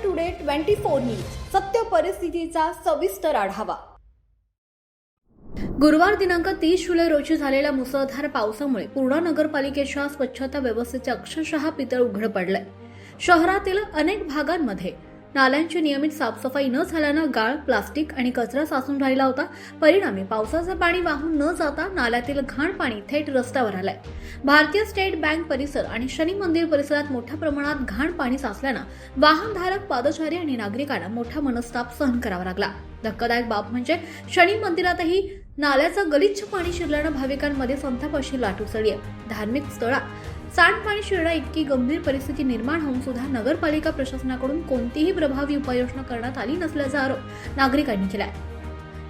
Today 24 news सत्य परिस्थितीचा सविस्तर आढावा। गुरुवार दिनांक 30 जुलै रोजी झालेल्या मुसळधार पावसामुळे पूर्णा नगरपालिकेच्या स्वच्छता व्यवस्थेचे अक्षरशः पितळ उघड पडले। शहरातील अनेक भागांमध्ये नाल्यांची नियमित साफसफाई न झाल्याने गाळ, प्लास्टिक आणि कचरा साचून राहिला होता। परिणामी पावसाचे पाणी वाहून न जाता नाल्यातील घाण पाणी थेट रस्त्यावर आलंय। भारतीय स्टेट बँक परिसर आणि शनी मंदिर परिसरात मोठ्या प्रमाणात घाण पाणी साचल्याने वाहनधारक, पादचारी आणि नागरिकांना मोठा मनस्ताप सहन करावा लागला। धक्कादायक बाब म्हणजे शनी मंदिरातही नाल्याचं गलिच्छ पाणी शिरल्याने भाविकांमध्ये संतापाची लाट उसळली आहे। धार्मिक स्थळात सांडपाणी शिरण्या इतकी गंभीर परिस्थिती निर्माण होऊन सुद्धा नगरपालिका प्रशासनाकडून कोणतीही प्रभावी उपाययोजना करण्यात आली नसल्याचा आरोप नागरिकांनी केलाय।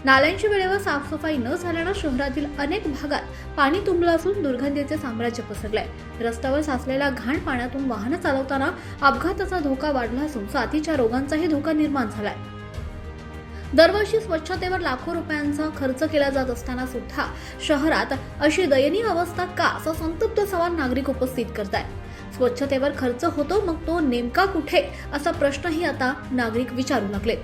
नाल्यांची वेळेवर साफसफाई न झाल्याने शहरातील अनेक भागात पाणी तुंबलं असून दुर्गंधीचे साम्राज्य पसरलंय। रस्त्यावर साचलेल्या घाण पाण्यातून वाहनं चालवताना अपघाताचा धोका वाढला असून साथीच्या रोगांचाही धोका निर्माण झालाय। दरवर्षी स्वच्छतेवर लाखो रुपयांचा खर्च केला जात असताना सुद्धा शहरात अशी दयनीय अवस्था का, असा संतप्त सवाल नागरिक उपस्थित करतायत। स्वच्छतेवर खर्च होतो, मग तो नेमका कुठे, असा प्रश्नही आता नागरिक विचारू लागले।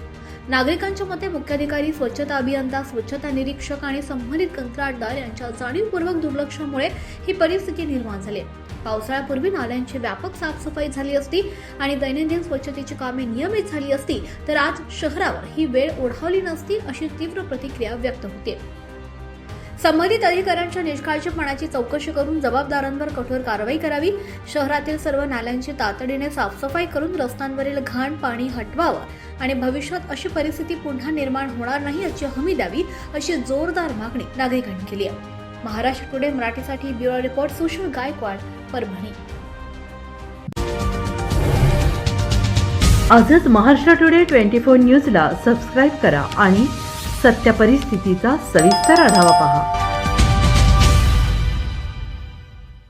नागरिकांच्या मते मुख्याधिकारी, स्वच्छता अभियंता, स्वच्छता निरीक्षक आणि संबंधित कंत्राटदार यांच्या जाणीवपूर्वक दुर्लक्षामुळे ही परिस्थिती निर्माण झाली। पावसाळ्यापूर्वी नाल्यांची व्यापक साफसफाई झाली असती आणि दैनंदिन स्वच्छतेची कामे नियमित झाली असती तर आज शहरावर ही वेळ ओढावली नसती, अशी तीव्र प्रतिक्रिया व्यक्त होते। संबंधित अधिकाऱ्यांच्या निष्काळजीपणाची चौकशी करून जबाबदारांवर कठोर कारवाई करावी। शहरातील सर्व नाल्यांची तातडीने साफसफाई करून रस्त्यांवरील घाण पाणी हटवावं आणि भविष्यात अशी परिस्थिती पुन्हा निर्माण होणार नाही याची हमी द्यावी, अशी जोरदार मागणी नागरिकांनी केली आहे। महाराष्ट्र टुडे मराठीसाठी ब्युरो रिपोर्ट सुशील गायकवाड, परभणी। आजच महाराष्ट्र टुडे 24 न्यूजला सबस्क्राईब करा आणि सत्य परिस्थितीचा सविस्तर आढावा पहा।